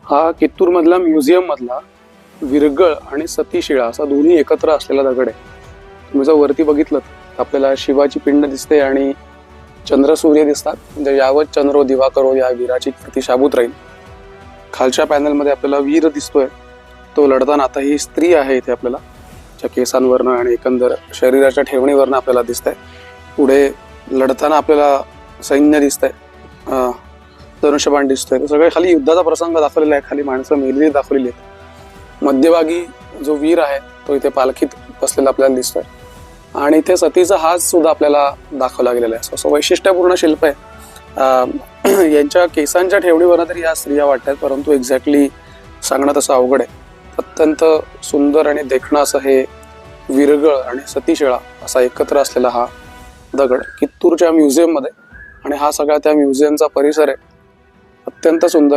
हा कित्तूर मधला म्युझियम मधला विरगळ आणि सतीशिळा असा दोन्ही एकत्र असलेला दगड आहे. तुम्ही जर वरती बघितलं तर आपल्याला शिवाची पिंड दिसते आणि चंद्र सूर्य दिसतात. म्हणजे यावत चंद्रो दिवाकरो या वीराची कीर्ती शाबूत राहील. खालच्या पॅनलमध्ये आपल्याला वीर दिसतोय, तो लढताना. आता ही स्त्री आहे इथे आपल्याला, त्या केसांवरनं आणि एकंदर शरीराच्या ठेवणीवरनं आपल्याला दिसतंय. पुढे लढताना आपल्याला सैन्य दिसतंय, धनुष्यबाण दिसतोय. तो सगळे खाली युद्धाचा प्रसंग दाखवलेला आहे, खाली माणसं मेलेली दाखवलेली आहेत. मध्यभागी जो वीर आहे तो इथे पालखीत बसलेला आपल्याला दिसतोय आणि इथे सतीचा हात सुद्धा आपल्याला दाखवला गेलेला आहे. असं वैशिष्ट्यपूर्ण शिल्प आहे. यांच्या केसांच्या ठेवणीवरनं तरी या स्त्रिया वाटतात, परंतु एक्झॅक्टली सांगणं तसं अवघड आहे. अत्यंत सुंदर आणि देखणं असं हे विरगळ आणि सतीशिळा असा एकत्र असलेला हा दगड कित्तूरच्या म्युझियम मध्ये. आणि हा सगळा त्या म्युझियमचा परिसर आहे. अत्यंत सुंदर